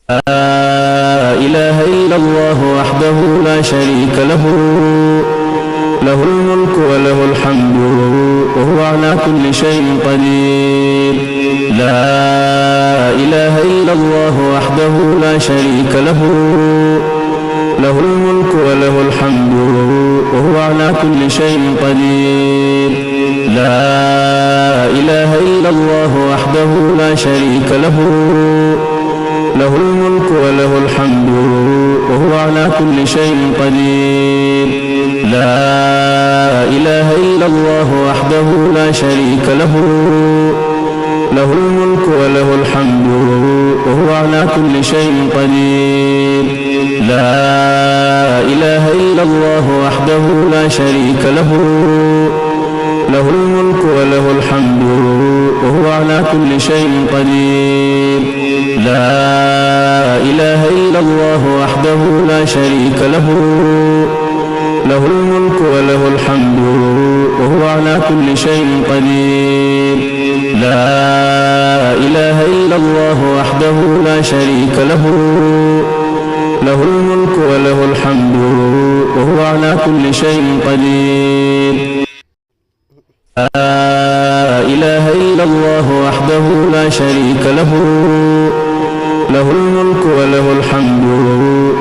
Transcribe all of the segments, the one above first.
لا إله إلا الله وحده لا شريك له، له الملك وله الحمد وهو على كل شيء قدير. لا إله إلا الله وحده لا شريك له، له الملك وله الحمد وهو على كل شيء قدير. لا إله إلا الله وحده لا شريك له، له الملك وله الحمد وهو على كل شيء قدير. لا إله إلا الله وحده لا شريك له، له الملك وله الحمد وهو على كل شيء قدير. لا إله إلا الله وحده لا شريك له، له الملك وله الحمد وهو على كل شيء قدير. لا إله إلا الله وحده لا شريك له، له الملك وله الحمد وهو على كل شيء قدير. لا إله إلا الله وحده لا شريك له، له الملك وله الحمد وهو على كل شيء قدير. لا إله إلا الله وحده لا شريك له، له الملك وله الحمد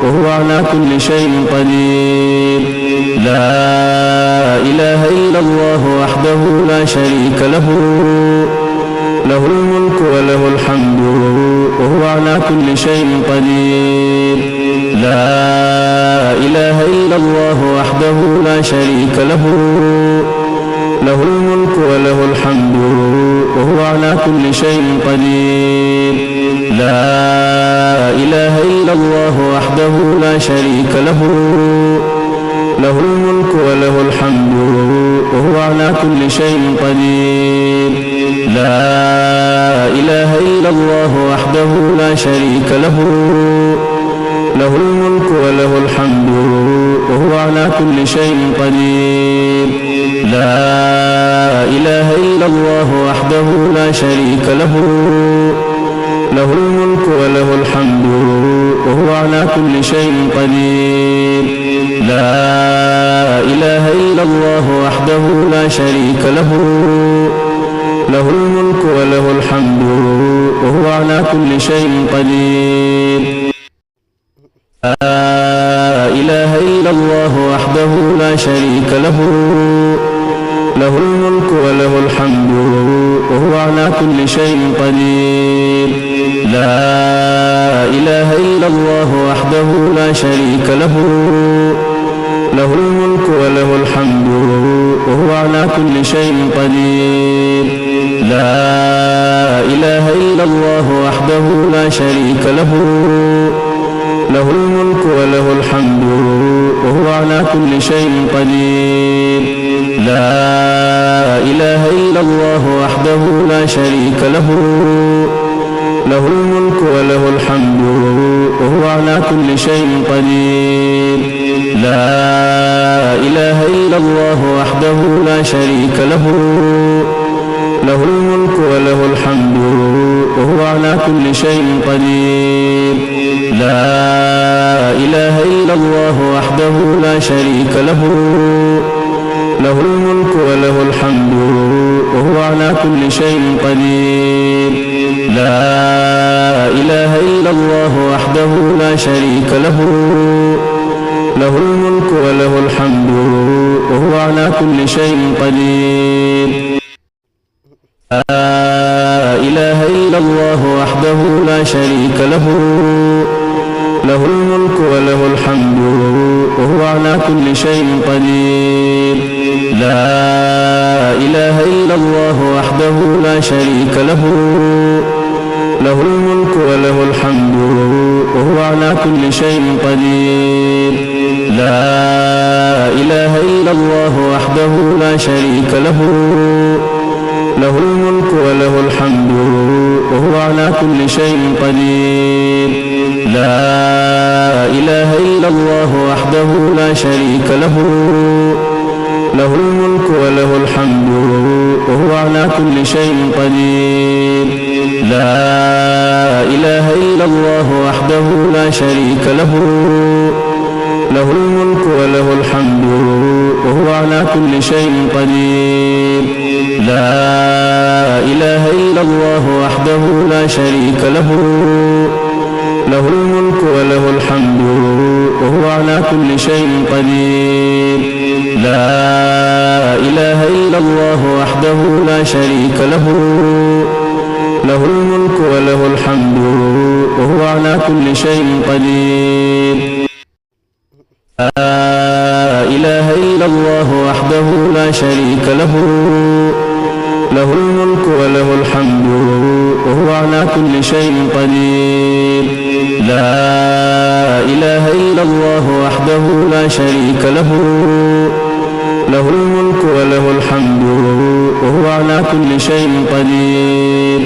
وهو على كل شيء قدير. لا إله إلا الله وحده لا شريك له، له الملك وله الحمد وهو على كل شيء قدير. لا إله إلا الله وحده لا شريك له، له الملك وله الحمد وهو على كل شيء قدير. لا إله إلا الله وحده لا شريك له، له الملك وله الحمد وهو على كل شيء قدير. لا إله إلا الله وحده لا شريك له، له الملك وله الحمد وهو على كل شيء قدير. لا إله إلا الله وحده لا شريك له، له الملك وله الحمد وهو على كل شيء قدير. لا إله إلا الله وحده لا شريك له، له الملك وله الحمد وهو على كل شيء قدير. لا إله إلا الله وحده لا شريك له، له الملك وله الحمد وهو على كل شيء قدير. لا إله إلا الله وحده لا شريك له، له الملك وله الحمد وهو على كل شيء قدير. لا إله إلا الله وحده لا شريك له، له الملك وله الحمد وهو على كل شيء قدير. لا إله إلا الله وحده لا شريك له، له الملك وله الحمد وهو على كل شيء قدير. لا إله إلا الله وحده لا شريك له، له الملك وله الحمد وهو على كل شيء قدير. لا إله إلا الله وحده لا شريك له، له الملك وله الحمد وهو على كل شيء قدير. لا إله إلا الله وحده لا شريك له، له الملك وله الحمد وهو على كل شيء قدير. لا إله إلا الله وحده لا شريك له، له الملك وله الحمد وهو على كل شيء قدير. لا إله إلا الله وحده لا شريك له، له الملك وله الحمد وهو على كل شيء قدير. لا إله إلا الله وحده لا شريك له، له الملك وله الحمد وهو على كل شيء قدير. لا إله إلا الله وحده لا شريك له، له الملك وله الحمد وهو على كل شيء قدير. لا إله إلا الله وحده لا شريك له، له الملك وله الحمد وهو على كل شيء قدير. لا إله إلا الله وحده لا شريك له، له الملك وله الحمد وهو على كل شيء قدير. لا إله إلا الله وحده لا شريك له، له الملك وله الحمد وهو على كل شيء قدير. لا إله إلا الله وحده لا شريك له، له الملك وله الحمد وهو على كل شيء قدير. لا إله إلا الله وحده لا شريك له، له الملك وله الحمد وهو على كل شيء قدير.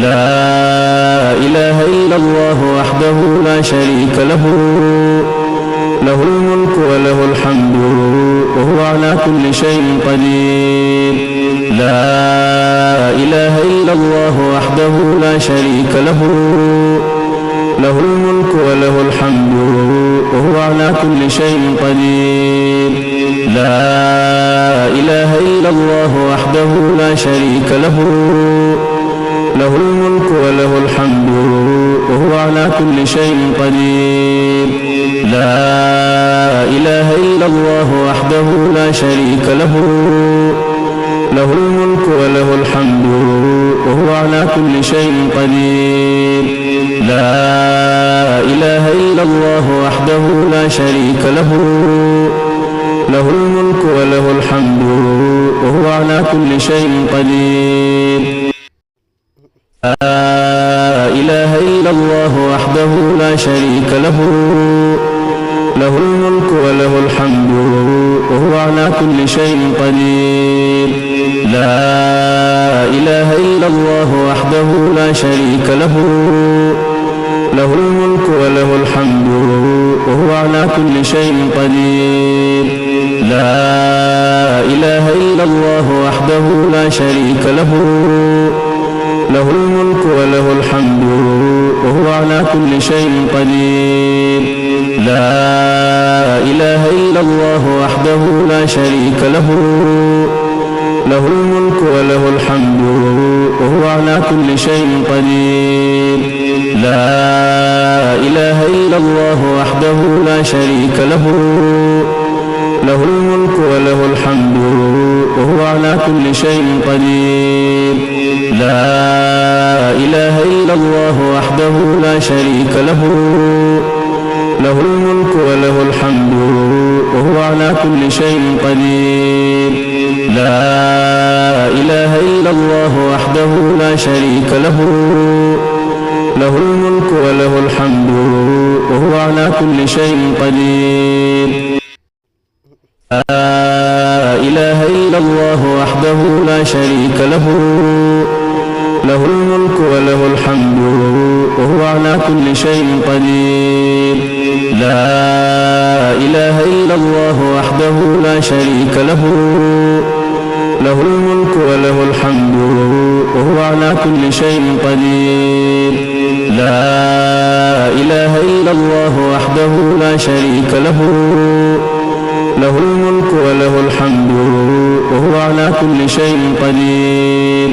لا إله إلا الله وحده لا شريك له، له الملك وله الحمد وهو على كل شيء قدير. لا إله إلا الله وحده لا شريك له، له الملك وله الحمد وهو على كل شيء قدير. لا إله إلا الله وحده لا شريك له، له الملك وله الحمد وهو على كل شيء قدير. لا إله إلا الله وحده لا شريك له، له الملك وله الحمد وهو على كل شيء قدير. لا إله إلا الله وحده لا شريك له، له الملك وله الحمد وهو على كل شيء قدير. لا إله إلا الله وحده لا شريك له، له الملك وله الحمد وهو على كل شيء قدير. لا إله إلا الله وحده لا شريك له، له الملك وله الحمد وهو على كل شيء قدير. لا إله إلا الله وحده لا شريك له، له الملك وله الحمد وهو على كل شيء قدير. لا إله إلا الله وحده لا شريك له، له الملك وله الحمد وهو على كل شيء قدير. لا إله إلا الله وحده لا شريك له، له الملك وله الحمد وهو على كل شيء قدير. لا إله إلا الله وحده لا شريك له، له الملك وله الحمد وهو على كل شيء قدير. لا إله إلا الله وحده لا شريك له، له الملك وله الحمد وهو على كل شيء قدير. لا إله إلا الله وحده لا شريك له، له الملك وله الحمد وهو على كل شيء قدير. لا إله إلا الله وحده لا شريك له، له الملك وله الحمد وهو على كل شيء قدير. لا إله إلا الله وحده لا شريك له، له الملك وله الحمد وهو على كل شيء قدير.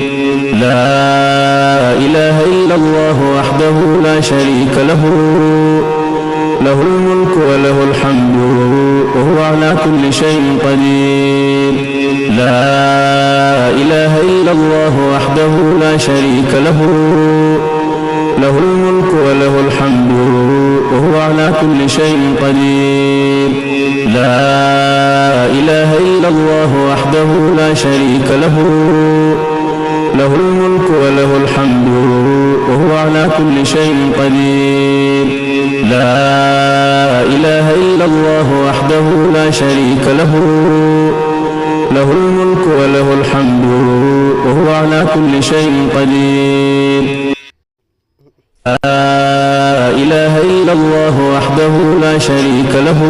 لا إله إلا الله وحده لا شريك له، له الملك وله الحمد وهو على كل شيء قدير. لا إله إلا الله وحده لا شريك له، له الملك وله الحمد وهو على كل شيء قدير. لا إله إلا الله وحده لا شريك له، له الملك وله الحمد وهو على كل شيء قدير. لا إله إلا الله وحده لا شريك له، له الملك وله الحمد وهو على كل شيء قدير. لا إله إلا الله وحده لا شريك له،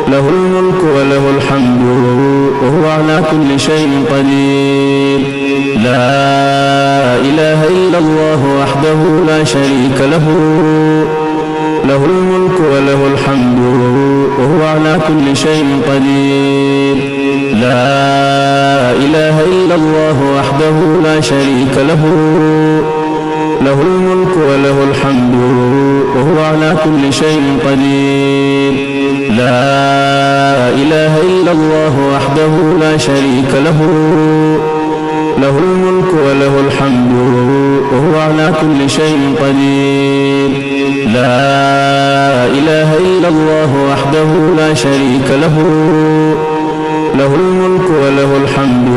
له الملك وله الحمد وهو على كل شيء قدير. لا إله إلا الله وحده لا شريك له، له الملك وله الحمد وهو على كل شيء قدير. لا إله إلا الله وحده لا شريك له، له الملك وله الحمد وهو على كل شيء قدير. لا إله إلا الله وحده لا شريك له، له الملك وله الحمد وهو على كل شيء قدير. لا إله إلا الله وحده لا شريك له، له الملك وله الحمد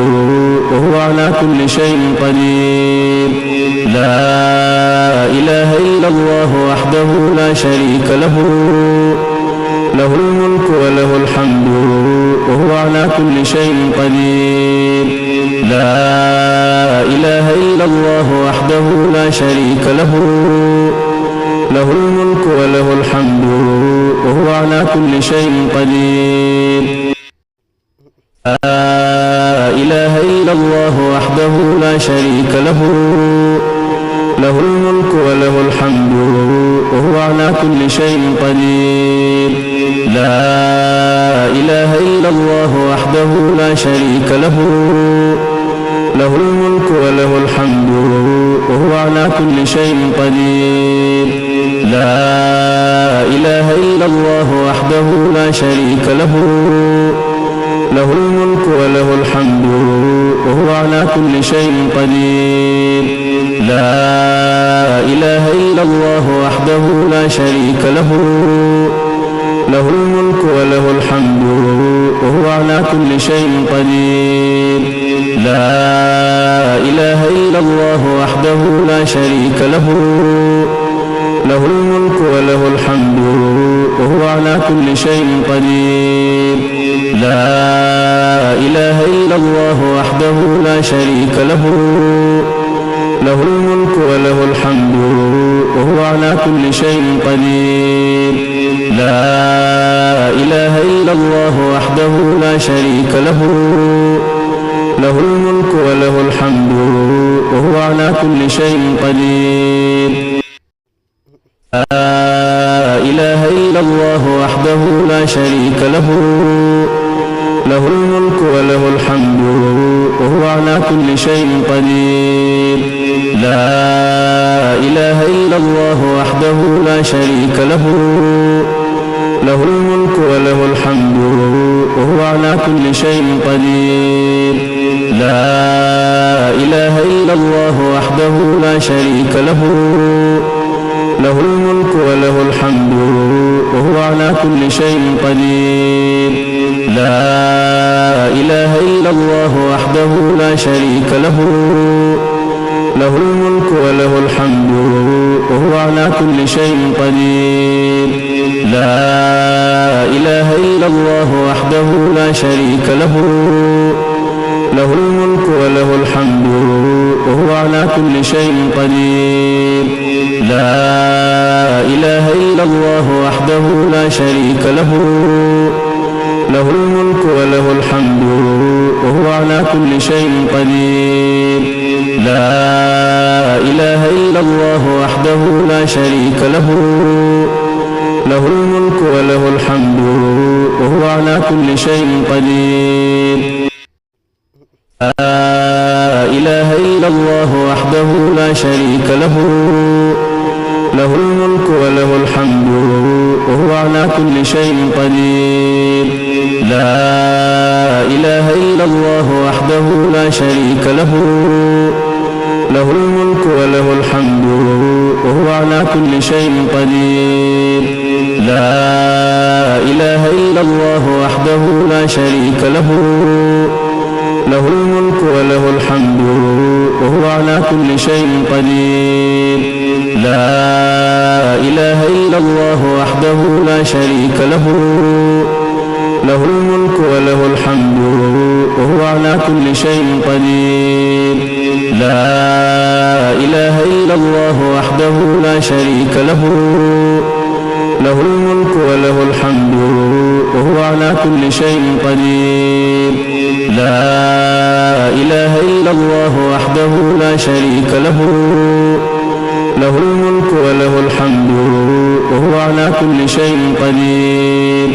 وهو على كل شيء قدير. لا إله إلا الله وحده لا شريك له، له الملك وله الحمد وهو على كل شيء قدير. لا إله إلا الله وحده لا شريك له، له الملك وله الحمد وهو على كل شيء قدير. لا إله إلا الله وحده لا شريك له، له الملك وله الحمد وهو على كل شيء قدير. لا إله إلا الله وحده لا شريك له، له الملك وله الحمد وهو على كل شيء قدير. لا إله إلا الله وحده لا شريك له، له الملك وله الحمد وهو على كل شيء قدير. لا إله إلا الله وحده لا شريك له، له الملك وله الحمد وهو على كل شيء قدير. لا إله إلا الله وحده لا شريك له، له الملك وله الحمد وهو على كل شيء قدير. لا إله إلا الله وحده لا شريك له، له الملك وله الحمد وهو على كل شيء قدير. لا إله إلا الله وحده لا شريك له، له الملك وله الحمد وهو على كل شيء قدير. لا إله إلا الله وحده لا شريك له، له الملك وله الحمد وهو على كل شيء قدير. لا إله إلا الله وحده لا شريك له، له الملك وله الحمد وهو على كل شيء قدير. لا إله إلا الله وحده لا شريك له، له الملك وله الحمد وهو على كل شيء قدير. لا إله إلا الله وحده لا شريك له، له الملك وله الحمد وهو على كل شيء قدير. لا إله إلا الله وحده لا شريك له، له الملك وله الحمد وهو على كل شيء قدير. لا إله إلا الله وحده لا شريك له، له الملك وله الحمد وهو على كل شيء قدير. لا إله إلا الله وحده لا شريك له، له الملك وله الحمد وهو على كل شيء قدير. لا إله إلا الله وحده لا شريك له، له الملك وله الحمد وهو على كل شيء قدير. لا إله إلا الله وحده لا شريك له، له الملك وله الحمد وهو على كل شيء قدير. لا إله إلا الله وحده لا شريك له، له الملك وله الحمد وهو على كل شيء قدير. لا إله إلا الله وحده لا شريك له، له الملك وله الحمد وهو على كل شيء قدير. لا إله إلا الله وحده لا شريك له، له الملك وله الحمد وهو على كل شيء قدير. لا إله إلا الله وحده لا شريك له، له الملك وله الحمد وهو على كل شيء قدير.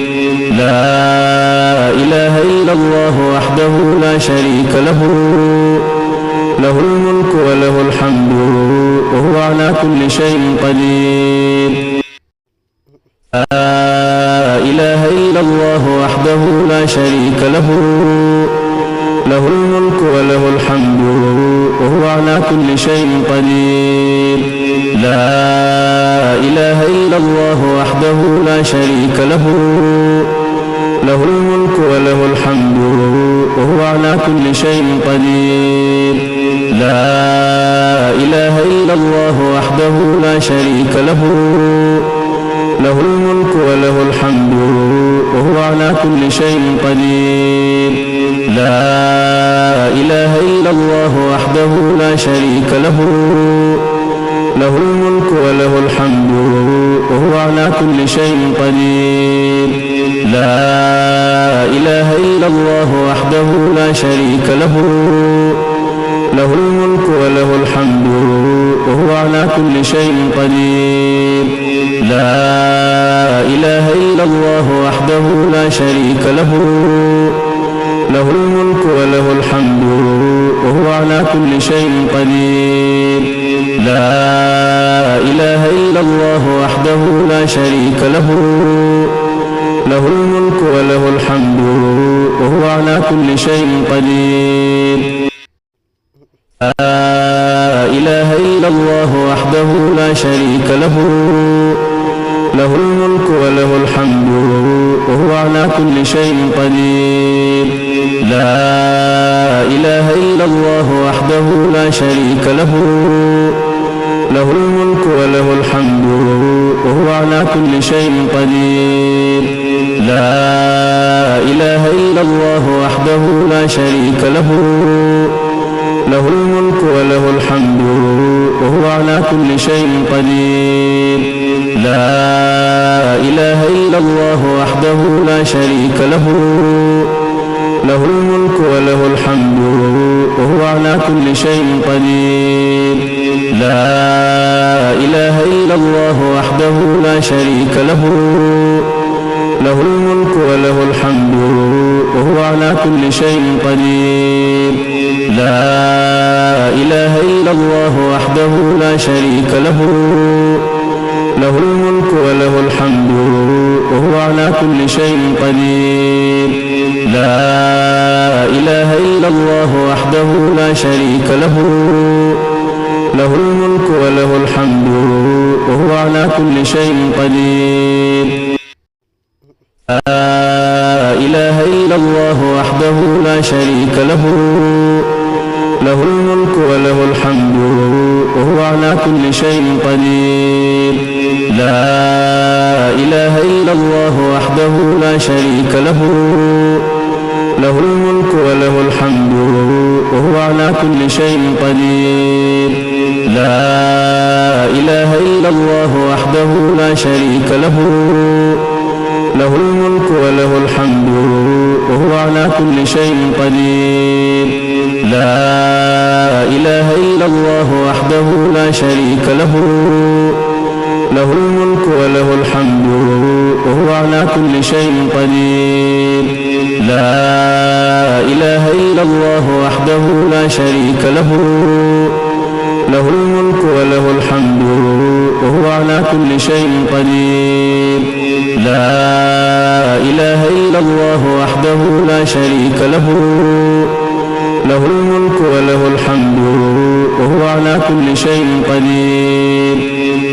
لا إله إلا الله وحده لا شريك له، له الملك وله الحمد وهو على كل شيء قدير. لا إله إلا الله وحده لا شريك له، له الملك وله الحمد وهو على كل شيء قدير. لا إله إلا الله وحده لا شريك له، له الملك وله الحمد وهو على كل شيء قدير. لا إله إلا الله وحده لا شريك له، له الملك وله الحمد وهو على كل شيء قدير. لا إله إلا الله وحده لا شريك له، له الملك وله الحمد وهو على كل شيء قدير. لا إله إلا الله وحده لا شريك له، له الملك وله الحمد وهو على كل شيء قدير. لا إله إلا الله وحده لا شريك له، له الملك وله الحمد وهو على كل شيء قدير. لا إله إلا الله وحده لا شريك له، له الملك وله الحمد وهو على كل شيء قدير. لا إله إلا الله وحده لا شريك له، له الملك وله الحمد وهو على كل شيء قدير. لا إله إلا الله وحده لا شريك له، له الملك وله الحمد وهو على كل شيء قدير. لا إله إلا الله وحده لا شريك له، له الملك وله الحمد وهو على كل شيء قدير. لا إله إلا الله وحده لا شريك له، له الملك وله الحمد وهو على كل شيء قدير. لا إله إلا الله وحده لا شريك له، له الملك وله الحمد وهو على كل شيء قدير. لا إله إلا الله وحده لا شريك له، له الملك وله الحمد وهو على كل شيء قدير. لا إله إلا الله وحده لا شريك له، له الملك وله الحمد وهو على كل شيء قدير. لا إله إلا الله وحده لا شريك له، له الملك وله الحمد وهو على كل شيء قدير. لا إله إلا الله وحده لا شريك له، له الملك وله الحمد وهو على كل شيء قدير. لا إله إلا الله وحده لا شريك له، له الملك وله الحمد وهو على كل شيء قدير. لا إله إلا الله وحده لا شريك له، له الملك وله الحمد وهو على كل شيء قدير. لا إله إلا الله وحده لا شريك له، له الملك وله الحمد وهو على كل شيء قدير. لا إله إلا الله وحده لا شريك له، له الملك وله الحمد وهو على كل شيء قدير.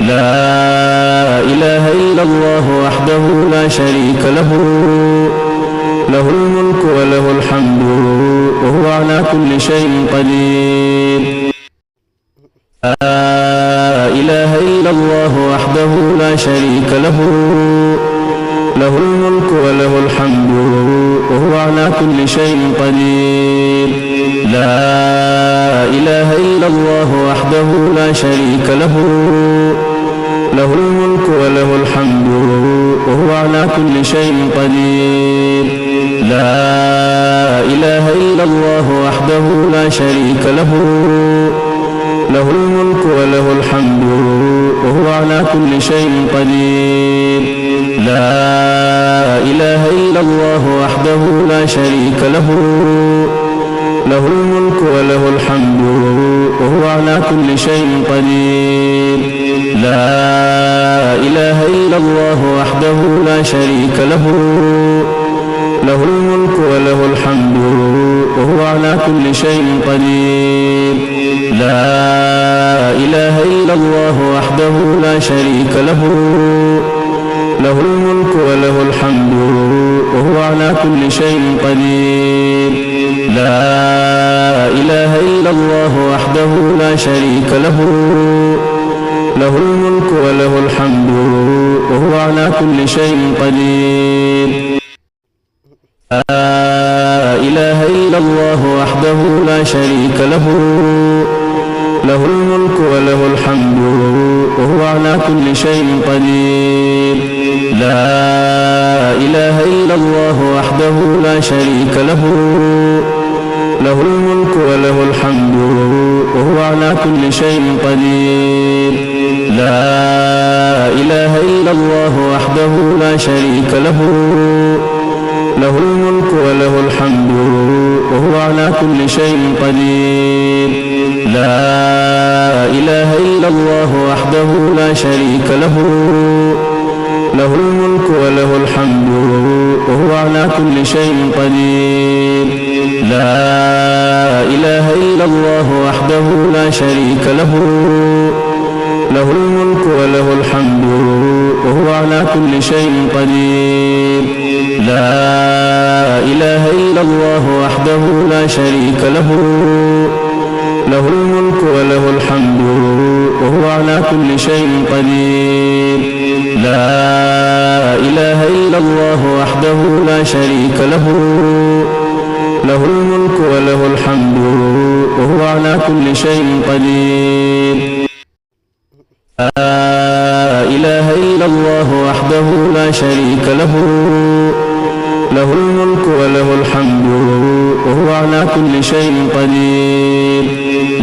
لا إله إلا الله وحده لا شريك له، له الملك وله الحمد وهو على كل شيء قدير. لا إله إلا الله وحده لا شريك له، له الملك وله الحمد وهو على كل شيء قدير. لا إله إلا الله وحده لا شريك له، له الملك وله الحمد وهو على كل شيء قدير. لا إله إلا الله وحده لا شريك له، له الملك وله الحمد وهو على كل شيء قدير. لا إله إلا الله وحده لا شريك له، له الملك وله الحمد وهو على كل شيء قدير. لا إله إلا الله وحده لا شريك له، له الملك وله الحمد وهو على كل شيء قدير. لا إله إلا الله وحده لا شريك له، له الملك وله الحمد وهو على كل شيء قدير. لا إله إلا الله وحده لا شريك له، له الملك وله الحمد وهو على كل شيء قدير. لا إله إلا الله وحده لا شريك له، له الملك وله الحمد وهو على كل شيء قدير. لا إله إلا الله وحده لا شريك له، له الملك وله الحمد وهو على كل شيء قدير. لا إله إلا الله وحده لا شريك له، له الملك وله الحمد وهو على كل شيء قدير. لا إله إلا الله وحده لا شريك له، له الملك وله الحمد وهو على كل شيء قدير. لا إله إلا الله وحده لا شريك له، له الملك وله الحمد وهو على كل شيء قدير. لا إله إلا الله وحده لا شريك له، له الملك وله الحمد وهو على كل شيء قدير. لا إله إلا الله وحده لا شريك له، له الملك وله الحمد وهو على كل شيء قدير. لا إله إلا الله وحده لا شريك له، له الملك وله الحمد وهو على كل شيء قدير.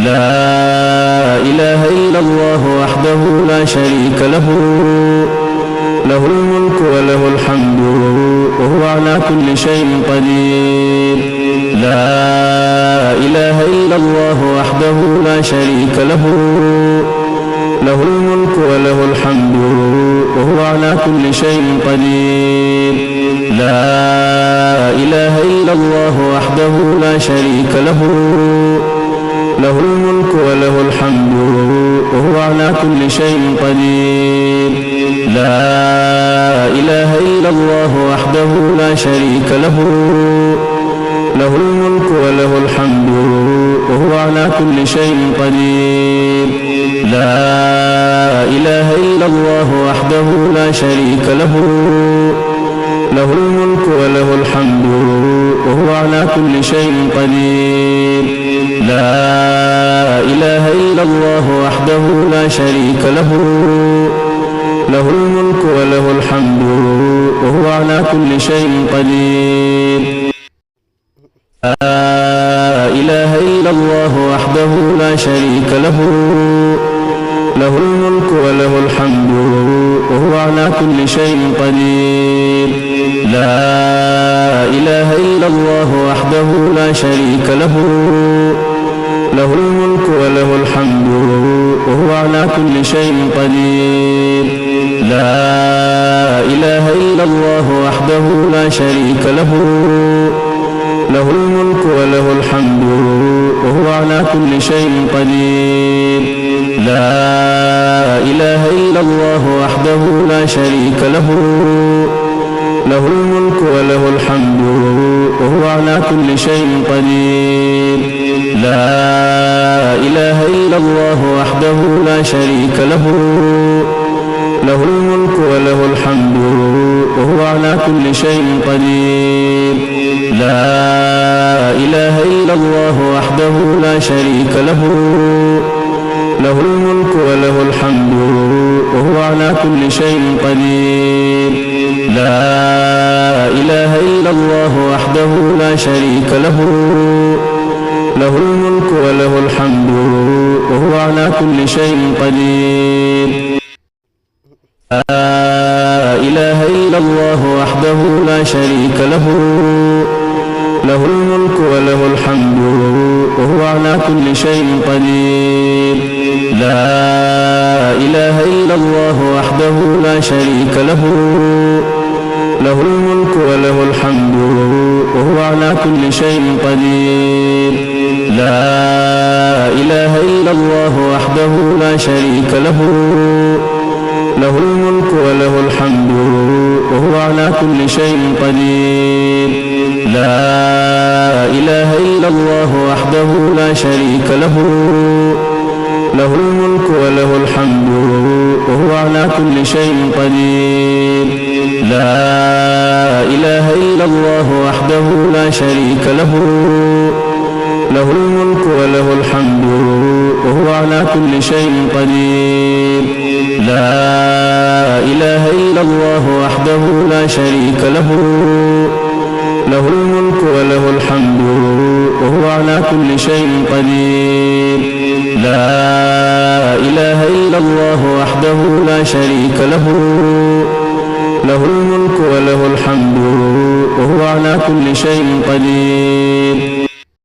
لا إله إلا الله وحده لا شريك له، له الملك وله الحمد وهو على كل شيء قدير. لا إله إلا الله وحده لا شريك له، له الملك وله الحمد وهو على كل شيء قدير. لا إله إلا الله وحده لا شريك له، له الملك وله الحمد وهو على كل شيء قدير. لا إله إلا الله وحده لا شريك له، له الملك وله الحمد وهو على كل شيء قدير. لا إله إلا الله وحده لا شريك له، له الملك وله الحمد وهو على كل شيء قدير. لا إله إلا الله وحده لا شريك له، له الملك وله الحمد وهو على كل شيء قدير. لا إله إلا الله وحده لا شريك له، له الملك وله الحمد وهو على كل شيء قدير. لا إله إلا الله وحده لا شريك له، له الملك وله الحمد وهو على كل شيء قدير. لا إله إلا الله وحده لا شريك له، له الملك وله الحمد وهو على كل شيء قدير. لا إله إلا الله وحده لا شريك له، له الملك وله الحمد وهو على كل شيء قدير. لا إله إلا الله وحده لا شريك له، له الملك وله الحمد وهو على كل شيء قدير. لا إله إلا الله وحده لا شريك له، له الملك وله الحمد وهو على كل شيء قدير. لا إله إلا الله وحده لا شريك له، له الملك وله الحمد وهو على كل شيء قدير. لا إله إلا الله وحده لا شريك له، له الملك وله الحمد وهو على كل شيء قدير. لا إله إلا الله وحده لا شريك له، له الملك وله الحمد وهو على كل شيء قدير. لا إله إلا الله وحده لا شريك له، له الملك وله الحمد وهو على كل شيء قدير. لا إله إلا الله وحده لا شريك له، له الملك وله الحمد وهو على كل شيء قدير. لا إله إلا الله وحده لا شريك له، له الملك وله الحمد وهو على كل شيء قدير. لا إله إلا الله وحده لا شريك له، له الملك وله الحمد وهو على كل شيء قدير. لا إله إلا الله وحده لا شريك له، له الملك وله الحمد وهو على كل شيء قدير.